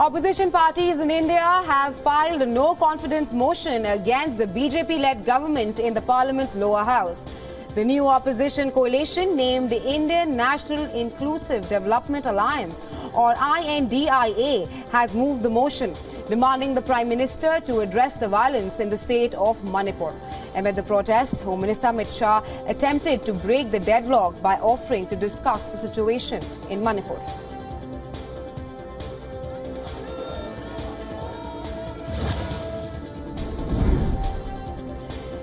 Opposition parties in India have filed a no-confidence motion against the BJP-led government in the Parliament's lower house. The new opposition coalition, named the Indian National Inclusive Development Alliance, or INDIA, has moved the motion, demanding the Prime Minister to address the violence in the state of Manipur. Amid the protest, Home Minister Amit Shah attempted to break the deadlock by offering to discuss the situation in Manipur.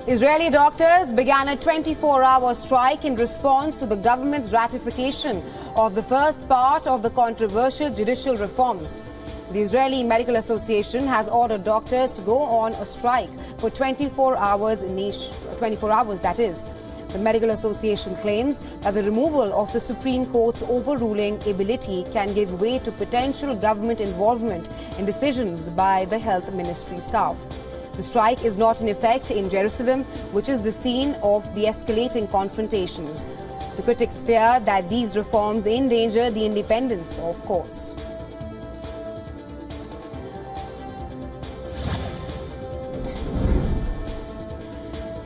Israeli doctors began a 24-hour strike in response to the government's ratification of the first part of the controversial judicial reforms. The Israeli Medical Association has ordered doctors to go on a strike for 24 hours, that is. The Medical Association claims that the removal of the Supreme Court's overruling ability can give way to potential government involvement in decisions by the Health Ministry staff. The strike is not in effect in Jerusalem, which is the scene of the escalating confrontations. The critics fear that these reforms endanger the independence of courts.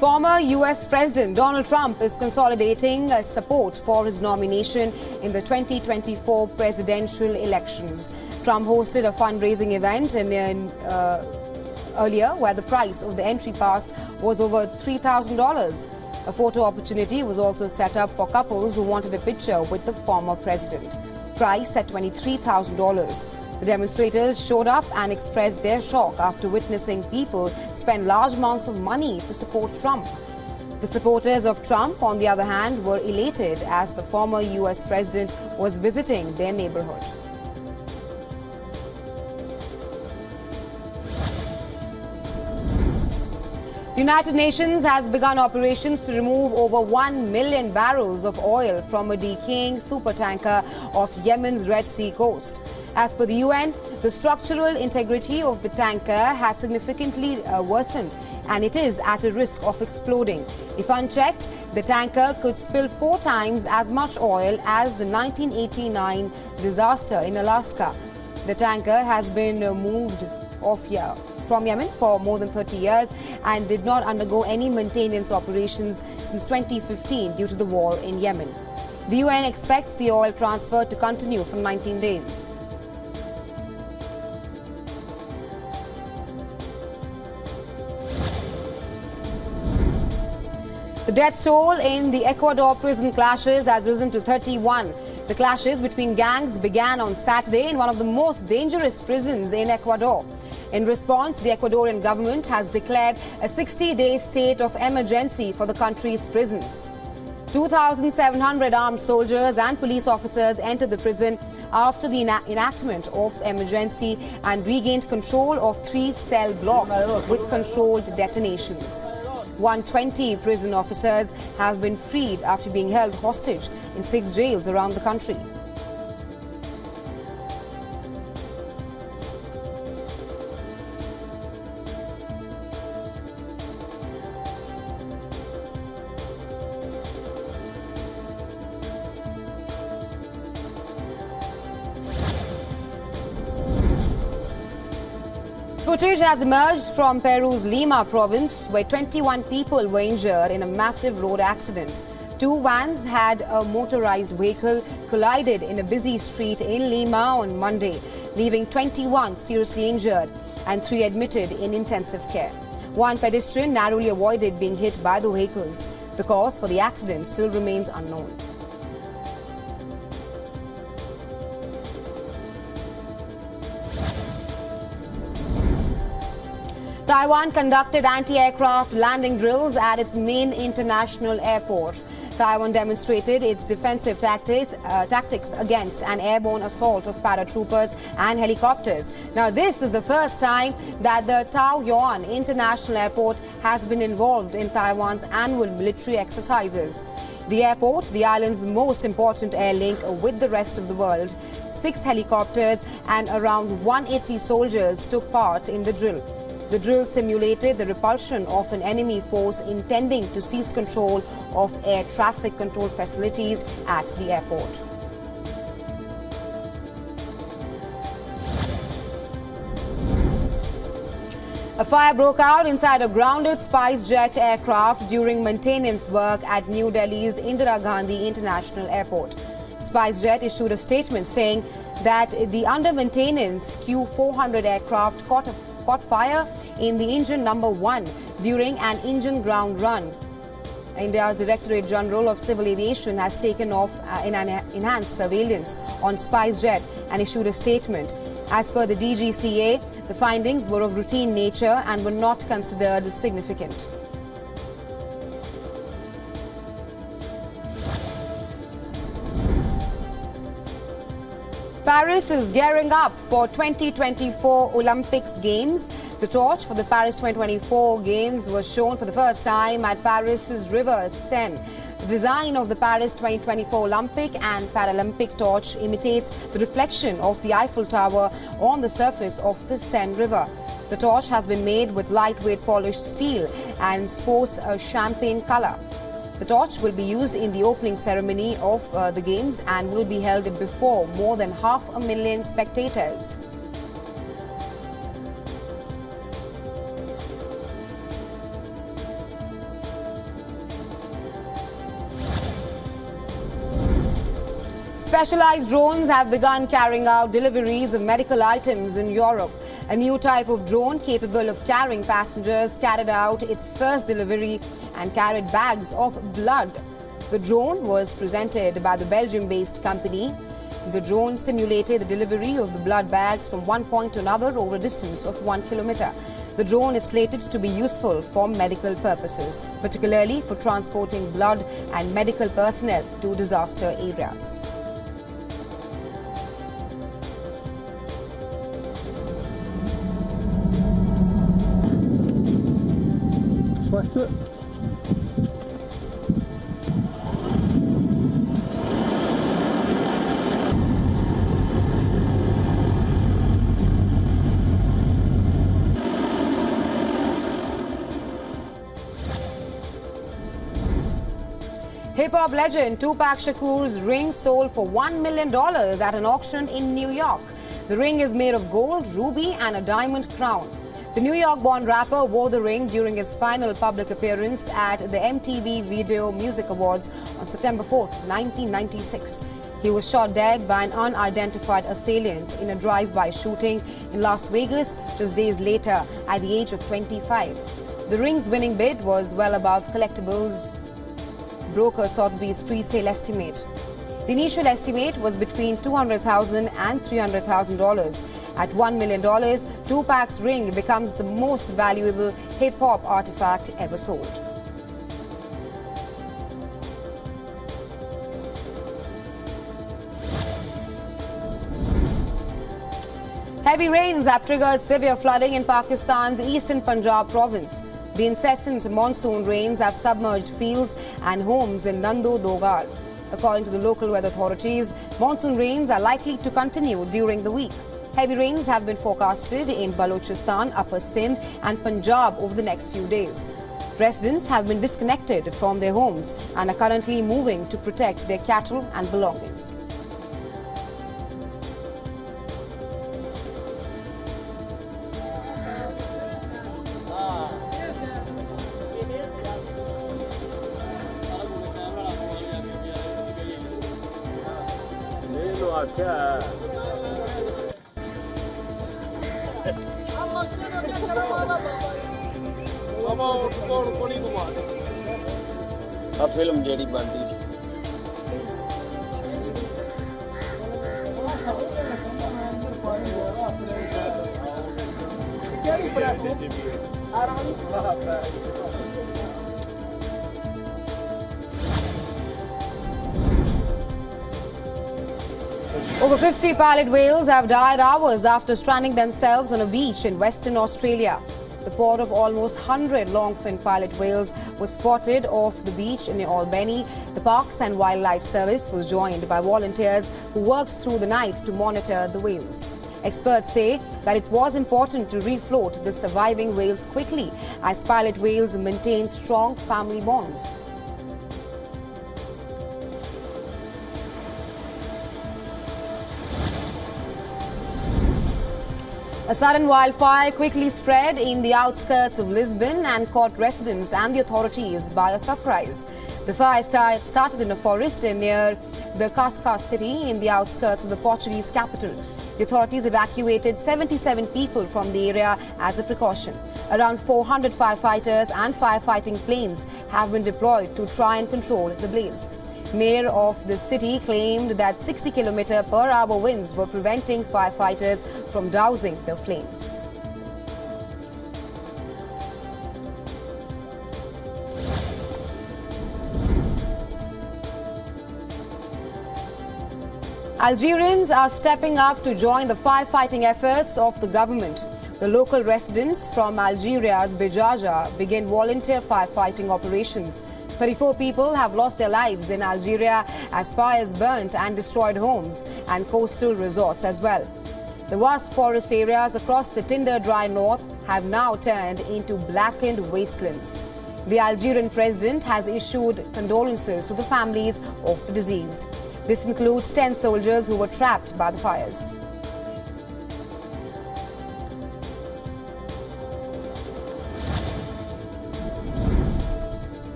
Former U.S. President Donald Trump is consolidating support for his nomination in the 2024 presidential elections. Trump hosted a fundraising event earlier, where the price of the entry pass was over $3,000. A photo opportunity was also set up for couples who wanted a picture with the former president. Price at $23,000. The demonstrators showed up and expressed their shock after witnessing people spend large amounts of money to support Trump. The supporters of Trump, on the other hand, were elated as the former U.S. president was visiting their neighborhood. The United Nations has begun operations to remove over 1 million barrels of oil from a decaying supertanker off Yemen's Red Sea coast. As per the UN, the structural integrity of the tanker has significantly worsened, and it is at a risk of exploding. If unchecked, the tanker could spill 4 times as much oil as the 1989 disaster in Alaska. The tanker has been moved from Yemen for more than 30 years and did not undergo any maintenance operations since 2015 due to the war in Yemen. The UN expects the oil transfer to continue for 19 days. The death toll in the Ecuador prison clashes has risen to 31. The clashes between gangs began on Saturday in one of the most dangerous prisons in Ecuador. In response, the Ecuadorian government has declared a 60-day state of emergency for the country's prisons. 2,700 armed soldiers and police officers entered the prison after the enactment of emergency and regained control of 3 cell blocks with controlled detonations. 120 prison officers have been freed after being held hostage in 6 jails around the country. Footage has emerged from Peru's Lima province, where 21 people were injured in a massive road accident. 2 vans had a motorized vehicle collided in a busy street in Lima on Monday, leaving 21 seriously injured and 3 admitted in intensive care. 1 pedestrian narrowly avoided being hit by the vehicles. The cause for the accident still remains unknown. Taiwan conducted anti-aircraft landing drills at its main international airport. Taiwan demonstrated its defensive tactics against an airborne assault of paratroopers and helicopters. Now, this is the first time that the Taoyuan International Airport has been involved in Taiwan's annual military exercises. The airport, the island's most important air link with the rest of the world, 6 helicopters and around 180 soldiers took part in the drill. The drill simulated the repulsion of an enemy force intending to seize control of air traffic control facilities at the airport. A fire broke out inside a grounded SpiceJet aircraft during maintenance work at New Delhi's Indira Gandhi International Airport. SpiceJet issued a statement saying that the under-maintenance Q400 aircraft caught fire in the engine number 1 during an engine ground run. India's Directorate General of Civil Aviation has taken off in an enhanced surveillance on SpiceJet and issued a statement. As per the DGCA, the findings were of routine nature and were not considered significant. Paris is gearing up for 2024 Olympics Games. The torch for the Paris 2024 Games was shown for the first time at Paris's River Seine. The design of the Paris 2024 Olympic and Paralympic torch imitates the reflection of the Eiffel Tower on the surface of the Seine River. The torch has been made with lightweight polished steel and sports a champagne color. The torch will be used in the opening ceremony of the Games and will be held before more than 500,000 spectators. Specialized drones have begun carrying out deliveries of medical items in Europe. A new type of drone capable of carrying passengers carried out its first delivery and carried bags of blood. The drone was presented by the Belgium-based company. The drone simulated the delivery of the blood bags from one point to another over a distance of 1 kilometer. The drone is slated to be useful for medical purposes, particularly for transporting blood and medical personnel to disaster areas. Smashed it. Hip-hop legend Tupac Shakur's ring sold for $1 million at an auction in New York. The ring is made of gold, ruby and a diamond crown. The New York-born rapper wore the ring during his final public appearance at the MTV Video Music Awards on September 4, 1996. He was shot dead by an unidentified assailant in a drive-by shooting in Las Vegas just days later at the age of 25. The ring's winning bid was well above collectibles broker Sotheby's pre-sale estimate. The initial estimate was between $200,000 and $300,000. At $1 million, Tupac's ring becomes the most valuable hip-hop artifact ever sold. Heavy rains have triggered severe flooding in Pakistan's eastern Punjab province. The incessant monsoon rains have submerged fields and homes in Nando Dogar. According to the local weather authorities, monsoon rains are likely to continue during the week. Heavy rains have been forecasted in Balochistan, Upper Sindh and Punjab over the next few days. Residents have been disconnected from their homes and are currently moving to protect their cattle and belongings. A film ਜਿਹੜੀ ਬਣਦੀ Over 50 pilot whales have died hours after stranding themselves on a beach in Western Australia. The pod of almost 100 long-fin pilot whales was spotted off the beach in Albany. The Parks and Wildlife Service was joined by volunteers who worked through the night to monitor the whales. Experts say that it was important to refloat the surviving whales quickly as pilot whales maintain strong family bonds. A sudden wildfire quickly spread in the outskirts of Lisbon and caught residents and the authorities by a surprise. The fire started in a forest near the Cascais city in the outskirts of the Portuguese capital. The authorities evacuated 77 people from the area as a precaution. Around 400 firefighters and firefighting planes have been deployed to try and control the blaze. Mayor of the city claimed that 60 km/h winds were preventing firefighters from dousing the flames. Algerians are stepping up to join the firefighting efforts of the government. The local residents from Algeria's Bejaja begin volunteer firefighting operations. 34 people have lost their lives in Algeria as fires burnt and destroyed homes and coastal resorts as well. The vast forest areas across the tinder-dry north have now turned into blackened wastelands. The Algerian president has issued condolences to the families of the deceased. This includes 10 soldiers who were trapped by the fires.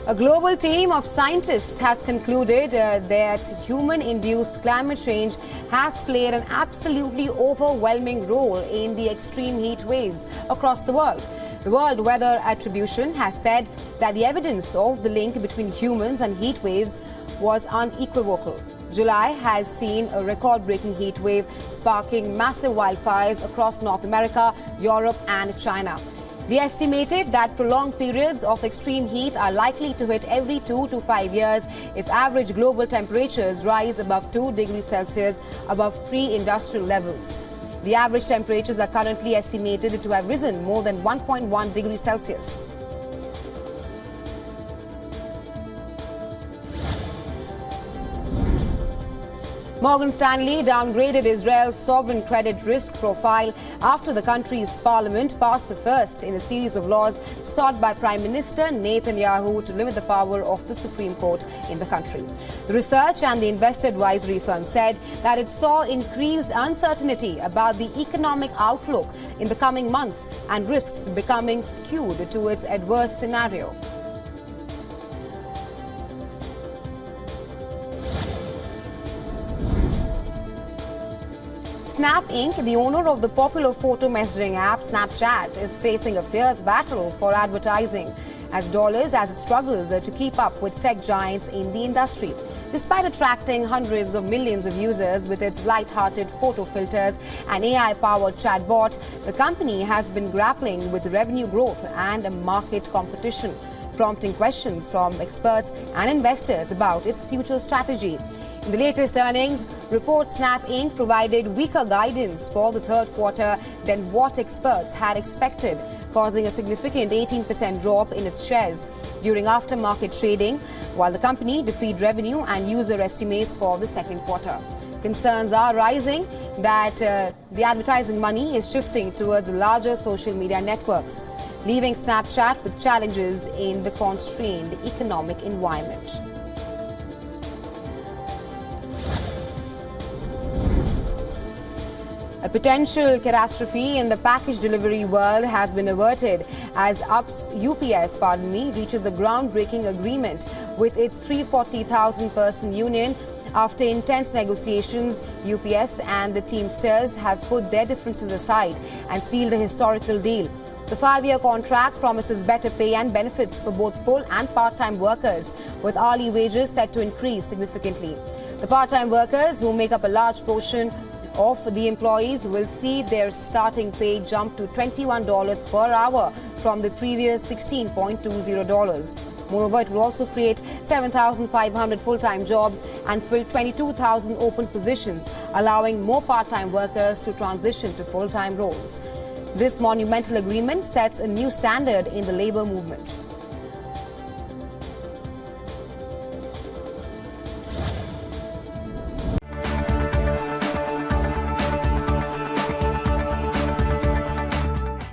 A global team of scientists has concluded that human-induced climate change has played an absolutely overwhelming role in the extreme heat waves across the world. The World Weather Attribution has said that the evidence of the link between humans and heat waves was unequivocal. July has seen a record-breaking heat wave sparking massive wildfires across North America, Europe and China. They estimated that prolonged periods of extreme heat are likely to hit every 2 to 5 years if average global temperatures rise above 2 degrees Celsius above pre-industrial levels. The average temperatures are currently estimated to have risen more than 1.1 degrees Celsius. Morgan Stanley downgraded Israel's sovereign credit risk profile after the country's parliament passed the first in a series of laws sought by Prime Minister Netanyahu to limit the power of the Supreme Court in the country. The research and the investor advisory firm said that it saw increased uncertainty about the economic outlook in the coming months and risks becoming skewed to its adverse scenario. Snap Inc., the owner of the popular photo messaging app Snapchat, is facing a fierce battle for advertising as it struggles to keep up with tech giants in the industry. Despite attracting hundreds of millions of users with its light-hearted photo filters and AI-powered chatbot, the company has been grappling with revenue growth and market competition, prompting questions from experts and investors about its future strategy. In the latest earnings report, Snap Inc. provided weaker guidance for the third quarter than what experts had expected, causing a significant 18% drop in its shares during aftermarket trading, while the company defied revenue and user estimates for the second quarter. Concerns are rising that the advertising money is shifting towards larger social media networks, leaving Snapchat with challenges in the constrained economic environment. A potential catastrophe in the package delivery world has been averted as UPS reaches a groundbreaking agreement with its 340,000-person union. After intense negotiations, UPS and the Teamsters have put their differences aside and sealed a historical deal. The 5-year contract promises better pay and benefits for both full and part-time workers, with hourly wages set to increase significantly. The part-time workers, who make up a large portion of the employees, will see their starting pay jump to $21 per hour from the previous $16.20. Moreover, it will also create 7,500 full-time jobs and fill 22,000 open positions, allowing more part-time workers to transition to full-time roles. This monumental agreement sets a new standard in the labor movement.